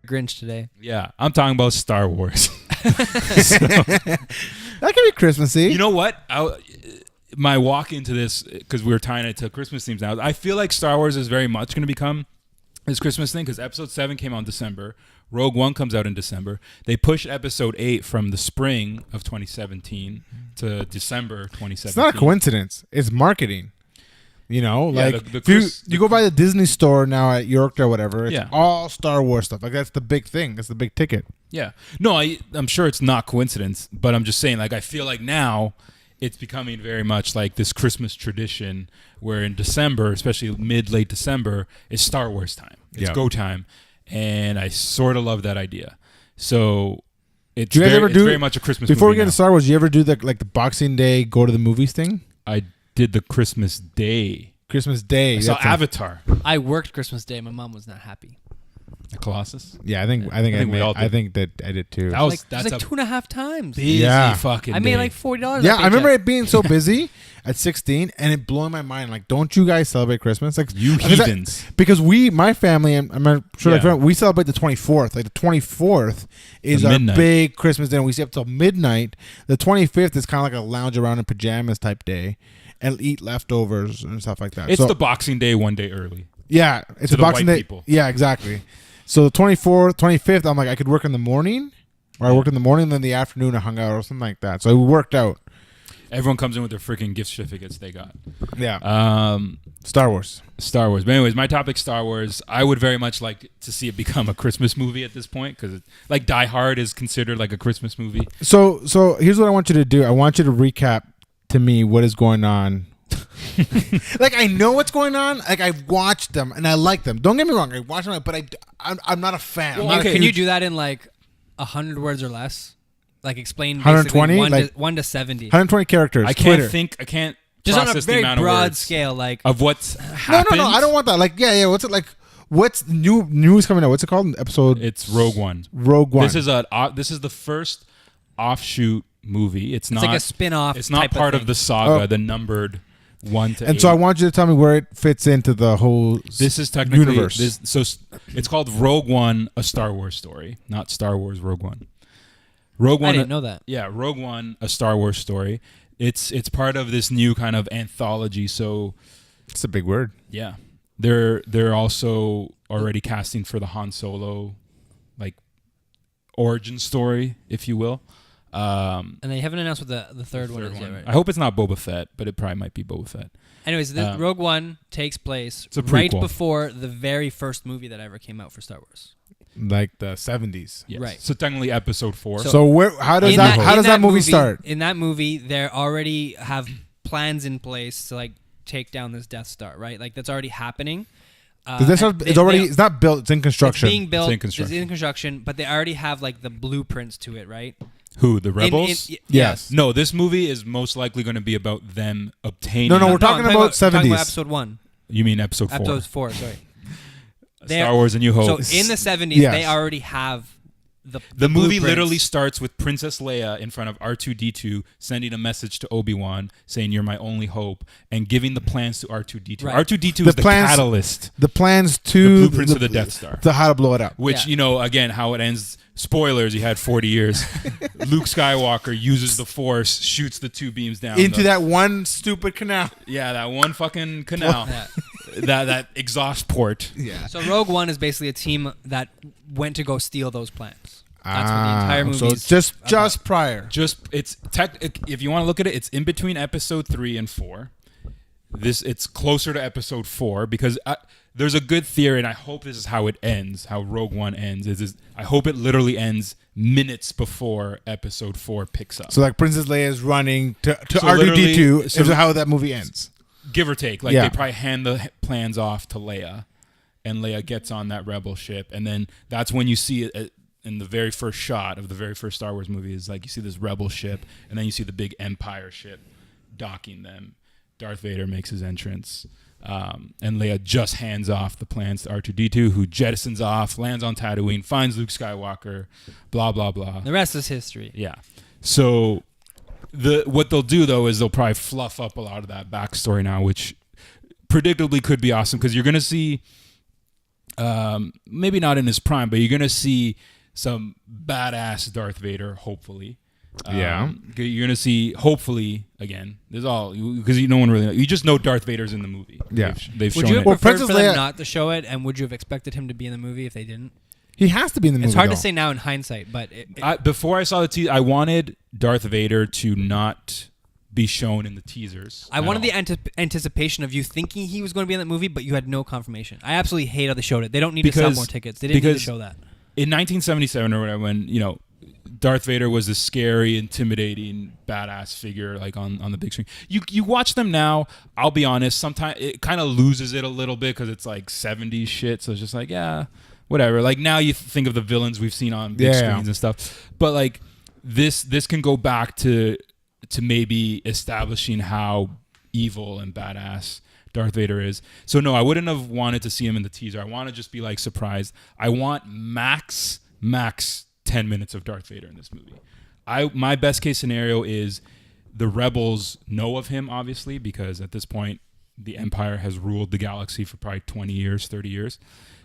Grinch today. Yeah, I'm talking about Star Wars. That can be Christmassy. You know what? My walk into this, because we were tying it to Christmas themes now, I feel like Star Wars is very much going to become this Christmas thing, because Episode 7 came out in December. Rogue One comes out in December. They pushed Episode 8 from the spring of 2017 to December 2017. It's not a coincidence. It's marketing. You know, like if you go by the Disney store now at York or whatever, it's Yeah. all Star Wars stuff. Like that's the big thing. That's the big ticket. Yeah. No, I'm sure it's not coincidence, but I'm just saying, like, I feel like now it's becoming very much like this Christmas tradition where in December, especially late December, is Star Wars time. It's go time. And I sort of love that idea. So it's very much a Christmas movie. Before we get into Star Wars, do you ever do the Boxing Day go to the movies thing? I did the Christmas Day. I saw Avatar. I worked Christmas Day. My mom was not happy. The Colossus? Yeah, I think we all did. I think that I did too. That's It was like 2.5 times. busy fucking I made day. like $40. Yeah, I remember it being so busy at 16 and it blowing my mind. Like, don't you guys celebrate Christmas? Like, You heathens. Because my family, and I'm sure Yeah. we celebrate the 24th. Like, the 24th is The our midnight. big Christmas dinner. We stay up till midnight. The 25th is kind of like a lounge around in pajamas type day and eat leftovers and stuff like that. It's So, the Boxing Day one day early. yeah, it's to a the Boxing white Day. people. Yeah, exactly. So the 24th, 25th, I'm like, I could work in the morning, or I worked in the morning, then the afternoon I hung out or something like that. So it worked out. Everyone comes in with their freaking gift certificates they got. Yeah. Star Wars. Star Wars. But anyways, my topic, Star Wars. I would very much like to see it become a Christmas movie at this point, because like Die Hard is considered like a Christmas movie. So here's what I want you to do. I want you to recap to me what is going on. Like, I know what's going on. Like, I've watched them and I like them. Don't get me wrong. I watched them, but I'm not a fan. Well, can you do that in like 100 words or less? Like, explain 120? basically 1 to 70. 120 characters. I Twitter. can't Just on a process the very amount of broad words scale, like of what's happened. No. I don't want that. Like, yeah. What's it like? What's news coming out? What's it called? Episode. It's Rogue One. Rogue One. This is the first offshoot movie. It's not like a spin-off. It's not type part of of the saga, the numbered 1 to 8. And so I want you to tell me where it fits into the whole This is technically universe. So it's called Rogue One: A Star Wars Story, not Star Wars Rogue One. Rogue One. I didn't know that. Yeah, Rogue One: A Star Wars Story. It's part of this new kind of anthology. So It's a big word. yeah, they're also already casting for the Han Solo, like, origin story, if you will. And they haven't announced what the third one is yet, right? I hope it's not Boba Fett, but it probably might be Boba Fett. Anyways, Rogue One takes place a right prequel. before the very first movie that ever came out for Star Wars. Like the 70s. Yes. Right. So technically Episode 4. So how does that movie start? In that movie, they already have plans in place to like take down this Death Star, right? Like that's already happening. It's not built. It's in construction. It's being built. It's in construction. But they already have like the blueprints to it, right? Who, the Rebels? Yes. No, this movie is most likely going to be about them obtaining. No, we're talking about 70s. Talking about Episode 1. You mean Episode 4? Episode 4, sorry. Star Wars: A New Hope. So in the 70s, Yes. they already have the movie blueprints. literally starts with Princess Leia in front of R2-D2 sending a message to Obi-Wan saying, "You're my only hope," and giving the plans to R2-D2. Right. R2-D2 is the catalyst. The plans The to blueprints of the Death Star. To how to blow it up. Which, Yeah. again, how it ends. Spoilers, he had 40 years. Luke Skywalker uses the Force, shoots the 2 beams down. Into that one stupid canal. Yeah, that one fucking canal. Yeah. that exhaust port. Yeah. So Rogue One is basically a team that went to go steal those plans. That's what the entire movie So is. just prior. If you want to look at it, it's in between Episode 3 and 4. It's closer to Episode 4 because there's a good theory, and I hope this is how it ends. How Rogue One ends I hope it literally ends minutes before Episode 4 picks up. So like Princess Leia is running to So R2-D2 literally- is how that movie ends. Give or take, Yeah. they probably hand the plans off to Leia, and Leia gets on that rebel ship, and then that's when you see it in the very first shot of the very first Star Wars movie. Is like you see this rebel ship, and then you see the big Empire ship docking them. Darth Vader makes his entrance, and Leia just hands off the plans to R2-D2, who jettisons off, lands on Tatooine, finds Luke Skywalker, blah blah blah. The rest is history. Yeah. So what they'll do though is they'll probably fluff up a lot of that backstory now, which predictably could be awesome because you're gonna see maybe not in his prime, but you're gonna see some badass Darth Vader, hopefully. Yeah. You're gonna see, hopefully, again. There's all because no one really knows. You just know Darth Vader's in the movie. Yeah. they've Would shown you it. have preferred Princess for them Leia- not to show it, and would you have expected him to be in the movie if they didn't? He has to be in the movie. It's hard though. to say now in hindsight, but Before I saw the teaser, I wanted Darth Vader to not be shown in the teasers. I wanted the anticipation of you thinking he was going to be in that movie, but you had no confirmation. I absolutely hate how they showed it. They don't need to sell more tickets. They didn't need to show that. In 1977 or whatever, when Darth Vader was this scary, intimidating, badass figure like on the big screen. You watch them now. I'll be honest. Sometimes it kind of loses it a little bit because it's like 70s shit. So it's just like whatever. Like now you think of the villains we've seen on big screens and stuff. But like this can go back to maybe establishing how evil and badass Darth Vader is. So no, I wouldn't have wanted to see him in the teaser. I want to just be like surprised. I want max 10 minutes of Darth Vader in this movie. My best case scenario is the rebels know of him, obviously, because at this point the Empire has ruled the galaxy for probably 20 years, 30 years.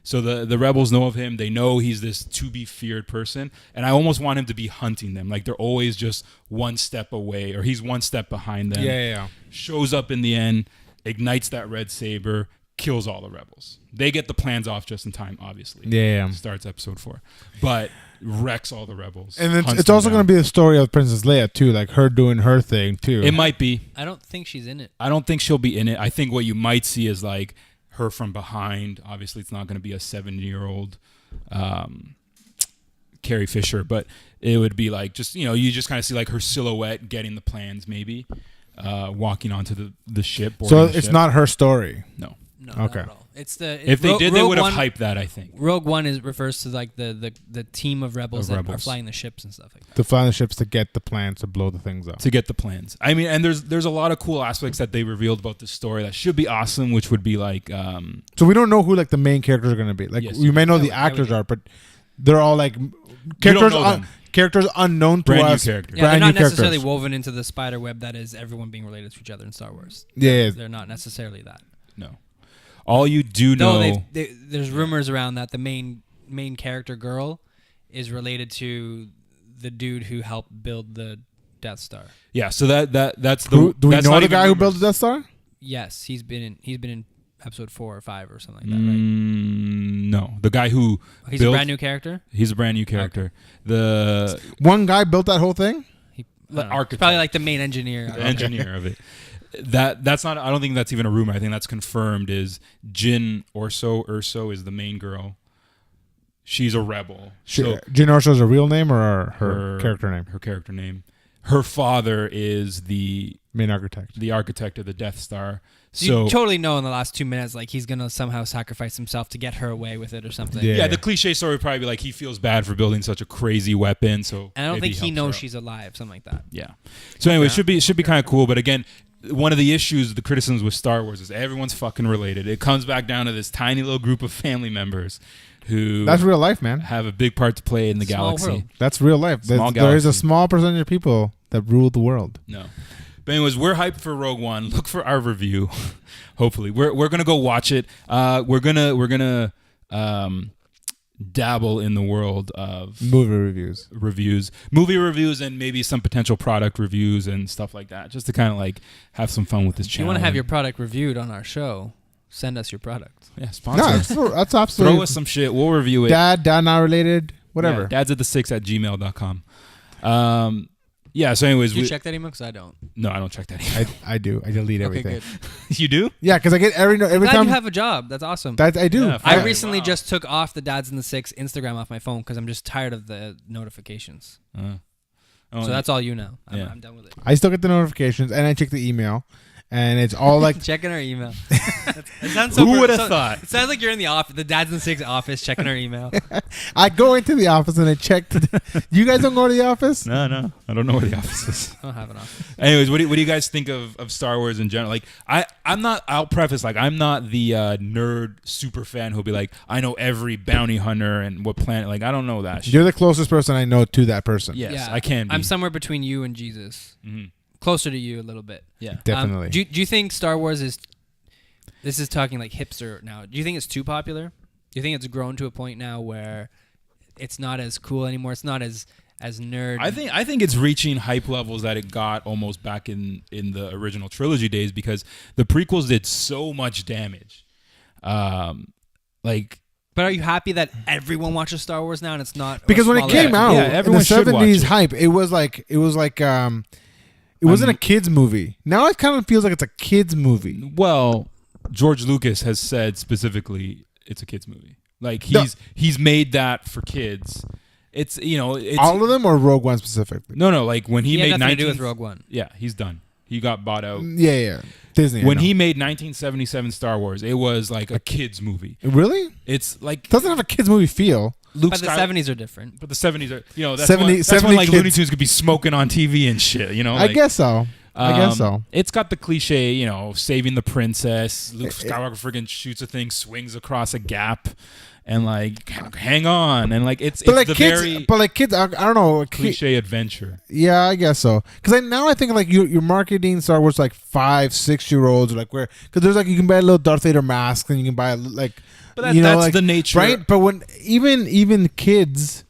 So the rebels know of him. They know he's this to be feared person. And I almost want him to be hunting them. Like they're always just one step away, or he's one step behind them. Yeah. Shows up in the end, ignites that red saber, kills all the rebels. They get the plans off just in time, obviously. Yeah. Starts episode 4. But wrecks all the rebels. And it's also going to be the story of Princess Leia, too. Like her doing her thing, too. It might be. I don't think she's in it. I don't think she'll be in it. I think what you might see is like her from behind. Obviously, it's not going to be a 7-year-old Carrie Fisher, but it would be like just, you just kind of see like her silhouette getting the plans, maybe walking onto the ship. So it's not her story. No. No, Okay. not at all. It's If they did, they would have hyped that, I think. Rogue One refers to like the team of rebels that are flying the ships and stuff like that. To fly the ships to get the plans to blow the things up. To get the plans. I mean, and there's a lot of cool aspects that they revealed about the story that should be awesome, which would be like... so we don't know who like the main characters are going to be. Like Yes. we may know the actors are, but they're all like characters unknown to Brand new us. characters. Yeah, they're Brand not new necessarily characters. woven into the spider web that is everyone being related to each other in Star Wars. Yeah. They're not necessarily that. No. All you do know... No, there's rumors around that the main character girl is related to the dude who helped build the Death Star. Yeah, so that's the... Do we that's know not the even guy who rumors. built the Death Star? Yes, he's been in episode 4 or 5 or something like that, right? No, the guy who He's built, a brand new character? He's a brand new character. The One guy built that whole thing? architect. Probably like the main engineer. The engineer of it. That's not. I don't think that's even a rumor. I think that's confirmed. Is Jyn Urso is the main girl. She's a rebel. So Jyn Erso's a real name or her character name? Her character name. Her father is the Main architect. The architect of the Death Star. So you totally know in the last 2 minutes, like he's gonna somehow sacrifice himself to get her away with it or something. Yeah. The cliche story would probably be like he feels bad for building such a crazy weapon. So and I don't maybe think he helps knows her out. she's alive, something like that. Yeah. So anyway, it should be kind of cool. But again, one of the issues, the criticisms with Star Wars is everyone's fucking related. It comes back down to this tiny little group of family members who That's real life, man. have a big part to play in the Small galaxy. world. That's real life. Small There is a galaxy. small percentage of people that rule the world. No. But anyways, we're hyped for Rogue One. Look for our review. Hopefully, we're gonna go watch it. We're gonna dabble in the world of movie reviews, and maybe some potential product reviews and stuff like that, just to kind of like have some fun with this If channel. you want to have your product reviewed on our show, send us your product. yeah sponsor. No, that's absolutely. Throw us some shit. We'll review it. Dad not related, whatever. Yeah, dads at the 6 at gmail.com. So anyways, Did you check that email? Because I don't. No, I don't check that email. I do. I delete everything. Okay, good. You do? Yeah, because I get every Glad time. you have a job. That's awesome. That I do. Yeah, I Wow. recently just took off the Dads in the 6 Instagram off my phone because I'm just tired of the notifications. So that's all you know. I'm done with it. I still get the notifications and I check the email, and it's all like Checking our email. It sounds so Who would have so- thought? It sounds like you're in the office, the Dads in the 6 office, checking our email. I go into the office and I check. You guys don't go to the office? No. I don't know where the office is. I don't have an office. Anyways, what do you guys think of Star Wars in general? Like, I'm not. I'll preface like I'm not the nerd super fan who'll be like, I know every bounty hunter and what planet. Like, I don't know that shit. You're the closest person I know to that person. Yes, Yeah, I can be. I'm somewhere between you and Jesus. Mhm. Closer to you a little bit. Yeah. Definitely. Do you think Star Wars is... This is talking like hipster now. Do you think it's too popular? Do you think it's grown to a point now where it's not as cool anymore? It's not as nerd. I think it's reaching hype levels that it got almost back in the original trilogy days, because the prequels did so much damage. But are you happy that everyone watches Star Wars now and it's not? Because when it came out, everyone in the should watch 70s it. hype, it wasn't a kids movie. Now it kind of feels like it's a kids movie. Well, George Lucas has said specifically it's a kids movie. Like he's made that for kids. It's All of them, or Rogue One specifically? No, like when he had made nothing to do with Rogue One. Yeah, he's done. He got bought out. Yeah. Disney. When he made 1977 Star Wars, it was like a kids movie. Really? It's like Doesn't have a kids movie feel. But the 70s are different. But the 70s are, that's 70 when like kids. Looney Tunes could be smoking on TV and shit, I guess so. It's got the cliche, saving the princess. Luke Skywalker freaking shoots a thing, swings across a gap, and like hang on, and like it's But like the kids, very I don't know. cliche adventure. Yeah, I guess so. Because now I think like you're marketing Star Wars to like 5-6 year olds, like because there's like you can buy a little Darth Vader mask, and you can buy like. But that's like, the nature, right? But when even kids,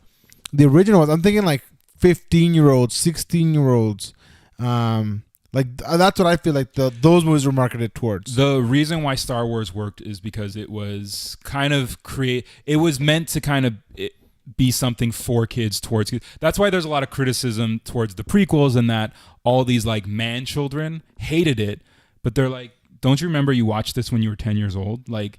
the original ones, I'm thinking like 15-year-olds, 16-year-olds, that's what I feel like those movies were marketed towards. The reason why Star Wars worked is because it was kind of it was meant to kind of be something for kids towards kids. That's why there's a lot of criticism towards the prequels, and that all these like man children hated it, but they're like, don't you remember you watched this when you were 10 years old? Like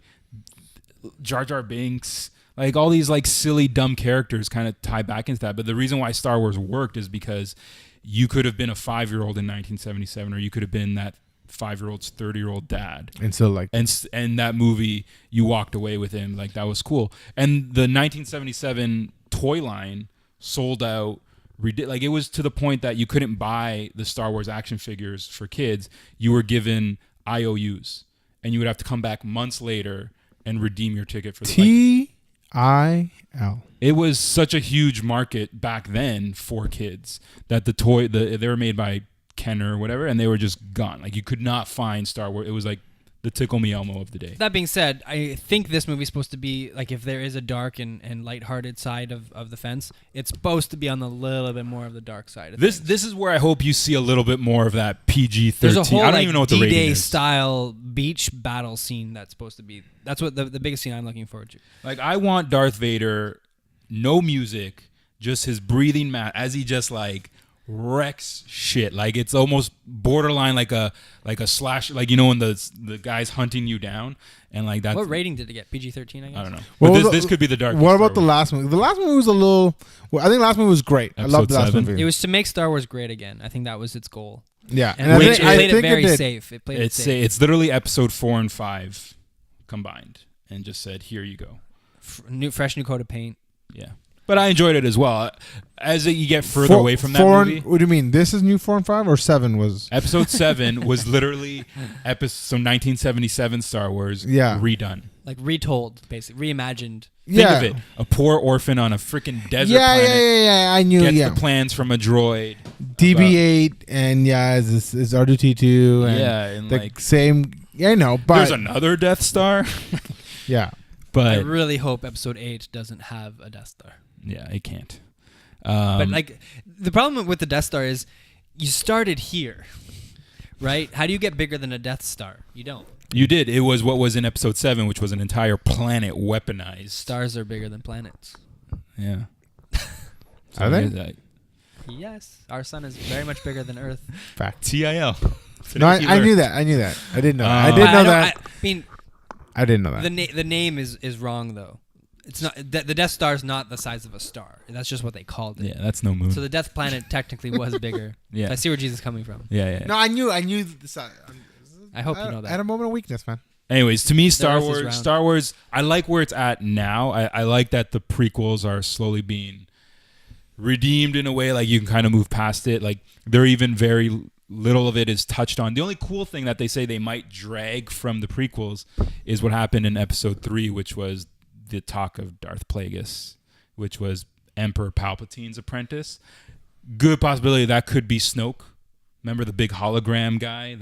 Jar Jar Binks, like all these like silly dumb characters kind of tie back into that. But the reason why Star Wars worked is because you could have been a 5-year-old in 1977, or you could have been that 5-year-old's 30-year-old dad. And so like and that movie, you walked away with him, like that was cool. And the 1977 toy line sold out. Like it was to the point that you couldn't buy the Star Wars action figures for kids. You were given IOUs, and you would have to come back months later and redeem your ticket for the TIL. It was such a huge market back then for kids that they were made by Kenner or whatever, and they were just gone. Like you could not find Star Wars. It was like the Tickle Me Elmo of the day. That being said, I think this movie's supposed to be like, if there is a dark and lighthearted side of the fence, it's supposed to be on the little bit more of the dark side of this. This is where I hope you see a little bit more of that PG-13. There's a whole I don't even know what the rating D-Day is. style beach battle scene that's supposed to be. That's what the biggest scene I'm looking forward to. Like I want Darth Vader, no music, just his breathing mat as he just like wrecks shit. Like it's almost borderline like a slash, like when the guy's hunting you down, and like that. What rating did it get? PG-13, I guess. I don't know. But this could be the darkest. What about the last movie? The last movie was a little. I think the last movie was great. I loved the last 7. movie. It was to make Star Wars great again. I think that was its goal. Yeah, and I played it very safe. It played it safe. It's literally episode 4 and 5 combined, and just said, "Here you go." Fresh new coat of paint. Yeah. But I enjoyed it as well. As you get further away from that movie. What do you mean? This is new 4 and 5, or 7 was? Episode 7 was literally 1977 Star Wars redone. Like retold, basically. Reimagined. Think of it. A poor orphan on a freaking desert planet. Yeah. I knew, gets the plans from a droid. DB8, and is R2-D2. And and the like same. Yeah, I know, but. There's another Death Star. Yeah. But I really hope Episode 8 doesn't have a Death Star. Yeah, it can't. But like, the problem with the Death Star is you started here, right? How do you get bigger than a Death Star? You don't. You did. It was what was in Episode 7, which was an entire planet weaponized. Stars are bigger than planets. Yeah. Are they? Yes. Our sun is very much bigger than Earth. Fact. TIL. No, I knew that. I didn't know that. I didn't know that. I didn't know that. The name is wrong though. It's not the Death Star is not the size of a star. That's just what they called it. Yeah, that's no moon. So the Death Planet technically was bigger. Yeah, I see where Jesus is coming from. Yeah. No, I knew the size. I hope you know that. I had a moment of weakness, man. Anyways, to me, Star Wars, I like where it's at now. I like that the prequels are slowly being redeemed in a way, like you can kind of move past it. Like they're even very little of it is touched on. The only cool thing that they say they might drag from the prequels is what happened in Episode 3, which was the talk of Darth Plagueis, which was Emperor Palpatine's apprentice. Good possibility that could be Snoke. Remember the big hologram guy?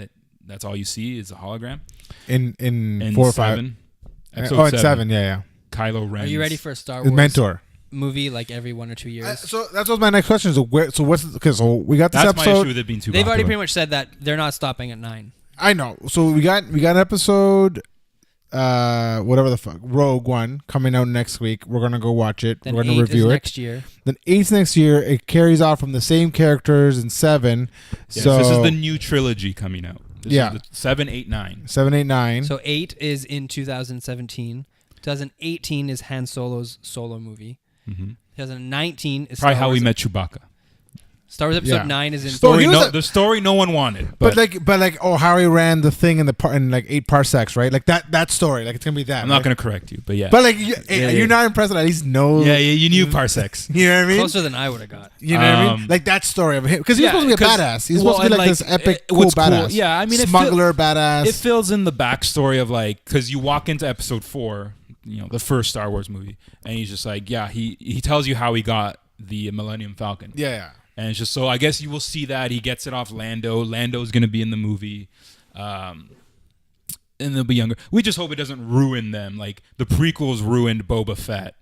That's all you see is a hologram. In 4 or 5. Episode 7. In 7, yeah. Kylo Ren. Are you ready for a Star His Wars mentor. movie like every 1 or 2 years? So that's what my next question is. So what's because we got this That's my episode. issue with it being too. They've already popular. pretty much said that they're not stopping at 9. I know. So we got an episode, whatever the fuck, Rogue One coming out next week. We're gonna go watch it. Then We're gonna 8 review is it. next year. Then 8 next year. It carries off from the same characters in 7. Yes, So this is the new trilogy coming out. This Yeah. is the 7, 8, 9. 7, 8, 9. So 8 is in 2017. 2018 is Han Solo's solo movie. Mm-hmm. 2019 is Probably Star how Wars. we met Chewbacca. Star Wars Episode Yeah. 9 is in. Story- he was The story no one wanted. but Harry ran the thing in in like 8 parsecs, right? Like that story. Like it's gonna be that. I'm not right? going to correct you, but yeah. But like, Yeah. you're not impressed that at least know. yeah, you knew parsecs. You know what I mean? Closer than I would have got. You know what I mean? Um, Like that story of him because he's yeah, supposed to be a 'cause- badass. He's well, supposed to be and, like this epic, cool what's badass. Yeah, I mean, smuggler badass. It fills in the backstory of like because you walk into Episode 4, the first Star Wars movie, and he's just like, yeah, he tells you how he got the Millennium Falcon. yeah. And it's just so I guess you will see that he gets it off Lando. Lando's going to be in the movie. And they'll be younger. We just hope it doesn't ruin them. Like the prequels ruined Boba Fett.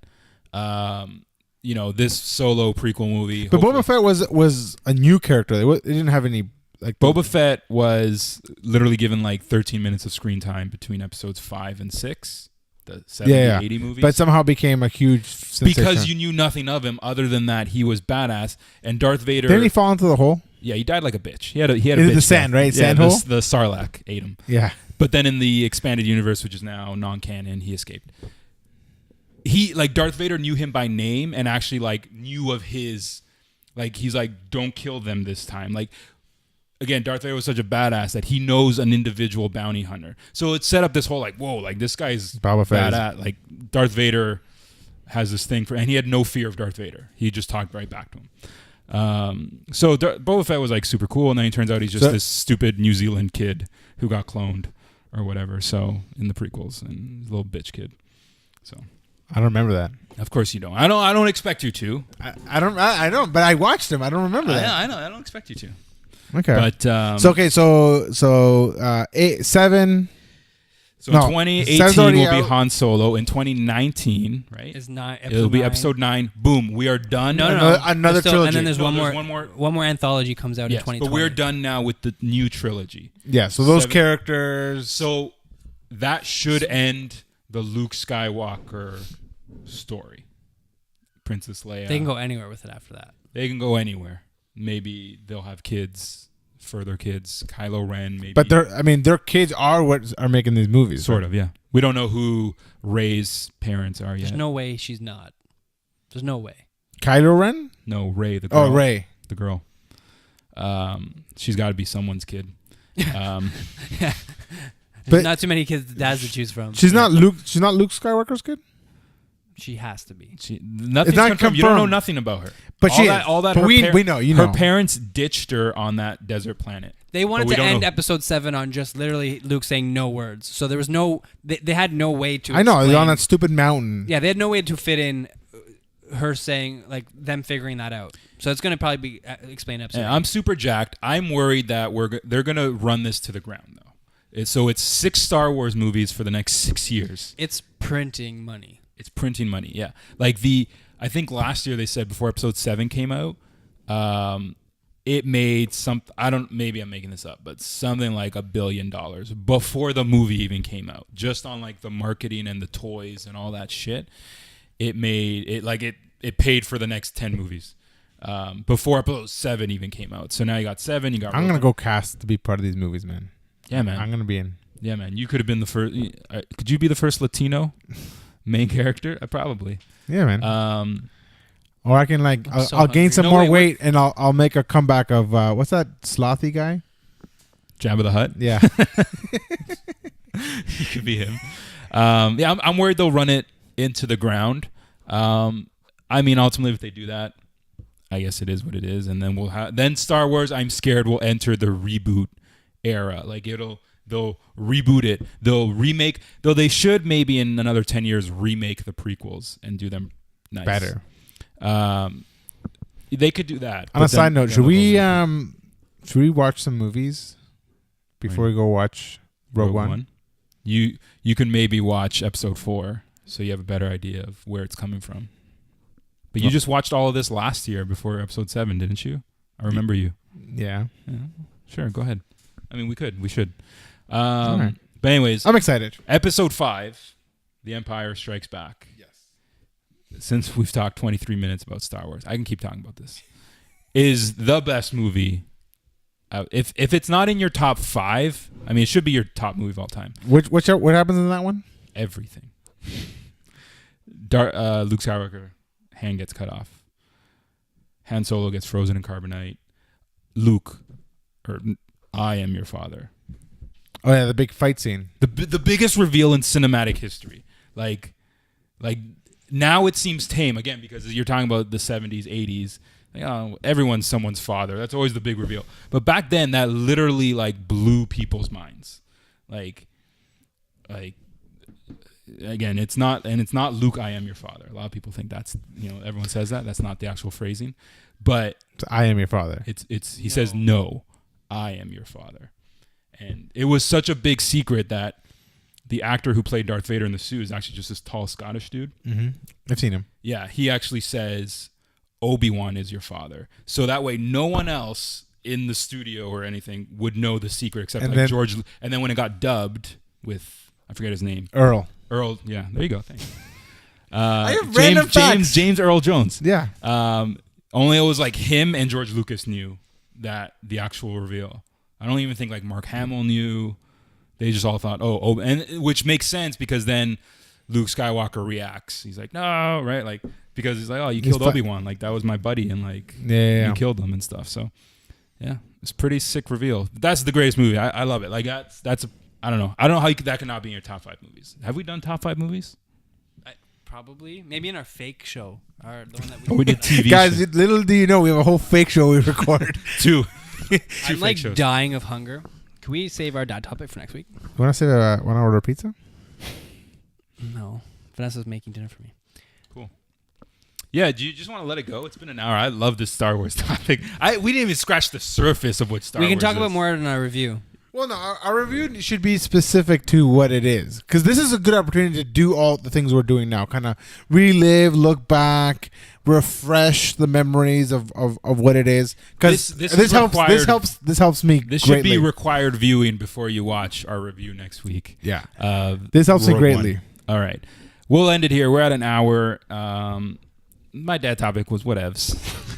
This solo prequel movie. But Boba Fett was a new character. It didn't have any like Boba Fett was literally given like 13 minutes of screen time between episodes 5 and 6. The 70, 80 movies. But somehow became a huge sensation. because you knew nothing of him other than that he was badass. And Darth Vader. Didn't he fall into the hole? Yeah, he died like a bitch. He had a Into bitch the sand, death. right? Yeah, Sand hole? the Sarlacc ate him. Yeah. But then in the expanded universe, which is now non-canon, he escaped. Darth Vader knew him by name and actually like knew of his, like he's like, don't kill them this time. Like again, Darth Vader was such a badass that he knows an individual bounty hunter. So it set up this whole like, whoa, like this guy's Boba Fett badass. Like Darth Vader has this thing and he had no fear of Darth Vader. He just talked right back to him. Boba Fett was like super cool, and then he turns out he's just this stupid New Zealand kid who got cloned or whatever. So in the prequels, and little bitch kid. So I don't remember that. of course you don't. I don't expect you to. I don't. But I watched him. I don't remember that. I know. I don't expect you to. Okay. But so 8, 7. so No, 2018 Sam's will already be out. Han Solo. In 2019, right? Is 9. It'll be 9. episode 9. Boom. We are done. No. Another There's still- trilogy. And then there's No, one there's more. one more. Anthology comes out in Yes, 2020. but we're done now with the new trilogy. Yeah. So those 7 characters. So that should end the Luke Skywalker story. Princess Leia. They can go anywhere with it after that. They can go anywhere. Maybe they'll have kids, further kids. Kylo Ren, maybe. But their kids are what are making these movies. sort of, yeah. We don't know who Rey's parents are yet. There's no way she's not. There's no way. Kylo Ren? No, Rey, the girl. Oh, Rey. The girl. She's got to be someone's kid. But- Not too many kids dads to choose from. She's not Luke. She's not Luke Skywalker's kid. She has to be. Nothing's not confirmed. You don't know confirmed. nothing about her. But all she that, is. all that. But her we know. You know. Her parents ditched her on that desert planet. They wanted But we to don't end know. episode 7 on just literally Luke saying no words. So there was no. They had no way to. I know. They're on explain- that stupid mountain. Yeah, they had no way to fit in her saying like them figuring that out. So it's gonna probably be explained episode. Yeah, I'm super jacked. I'm worried that they're gonna run this to the ground though. So it's 6 Star Wars movies for the next 6 years. It's printing money. It's printing money. Yeah, like I think last year they said before episode 7 came out, it made maybe I'm making this up, but something like $1 billion before the movie even came out, just on like the marketing and the toys and all that shit. It made it like it paid for the next 10 movies before episode 7 even came out. So now you got 7. You got. I'm gonna go cast to be part of these movies, man. Yeah, man. I'm gonna be in. Yeah, man. You could have been the first. Could you be the first Latino main character? Probably. Yeah, man. Or I can like I'm so I'll gain hungry. some No, more wait, what- weight and I'll make a comeback of what's that slothy guy? Jabba the Hutt. Yeah. He could be him. Yeah, I'm worried they'll run it into the ground. I mean, ultimately, if they do that, I guess it is what it is, and then then Star Wars. I'm scared will enter the reboot era. Like they'll reboot it. They'll remake. Though they should maybe in another 10 years remake the prequels and do them nice. Better. They could do that. On but a side then- note, then should they'll we watch some movies before we go watch Rogue One? You can maybe watch episode 4 so you have a better idea of where it's coming from. But you just watched all of this last year before episode 7, didn't you? I remember you. Yeah. Sure, go ahead. I mean, we should. All right. But anyways, I'm excited. episode 5, The Empire Strikes Back. Yes. Since we've talked 23 minutes about Star Wars, I can keep talking about this. Is the best movie. If it's not in your top 5, I mean, it should be your top movie of all time. What happens in that one? Everything. Luke Skywalker hand gets cut off. Han Solo gets frozen in carbonite. Luke, or I am your father. Oh yeah, the big fight scene. The biggest reveal in cinematic history. Like now it seems tame again because you're talking about the 70s, 80s. Like, oh, everyone's someone's father. That's always the big reveal. But back then, that literally like blew people's minds. Like again, it's not Luke, I am your father. A lot of people think that's, everyone says that. That's not the actual phrasing. But I am your father. He says, no, I am your father. And it was such a big secret that the actor who played Darth Vader in the suit is actually just this tall Scottish dude. Mm-hmm. I've seen him. Yeah, he actually says Obi-Wan is your father. So that way no one else in the studio or anything would know the secret except George. And then when it got dubbed with, I forget his name. Earl, yeah, there you go. Thanks. I have random facts. James Earl Jones. Yeah. Only it was like him and George Lucas knew that the actual reveal. I don't even think like Mark Hamill knew. They just all thought, and which makes sense because then Luke Skywalker reacts. He's like, no, right? Like, because he's like, oh, you killed Obi-Wan. Like, that was my buddy. And like, you killed him and stuff. So, yeah, it's a pretty sick reveal. That's the greatest movie. I love it. Like, that's I don't know. I don't know how that cannot be in your top 5 movies. Have we done top 5 movies? Probably. Maybe in our fake show. The one that we did TV Guys, show. little do you know, we have a whole fake show we record. Two I'm fake like shows. dying of hunger. Can we save our dad topic for next week? You want to say want to order pizza? No. Vanessa's making dinner for me. Cool. Yeah, do you just want to let it go? It's been an hour. I love this Star Wars topic. We didn't even scratch the surface of what Star Wars is. We can talk about more in our review. Well, no, our review should be specific to what it is. Because this is a good opportunity to do all the things we're doing now. Kind of relive, look back, refresh the memories of what it is. Because this helps me This greatly. should be required viewing before you watch our review next week. Yeah. This helps me greatly. All right. We'll end it here. We're at an hour. My dad topic was whatevs.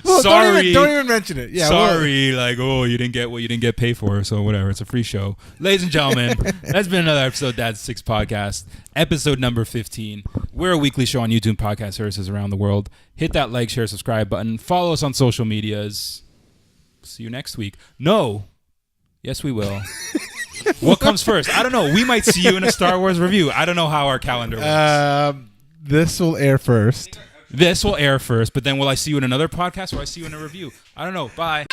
Well, sorry, don't even mention it. Yeah, sorry, you didn't get what you didn't get paid for, so whatever. It's a free show, ladies and gentlemen. That's been another episode of DIT6 podcast, episode number 15. We're a weekly show on YouTube podcast services around the world. Hit that like, share, subscribe button. Follow us on social medias. See you next week. No, yes, we will. What comes first? I don't know. We might see you in a Star Wars review. I don't know how our calendar works. This will air first. This will air first, but then will I see you in another podcast or will I see you in a review? I don't know. Bye.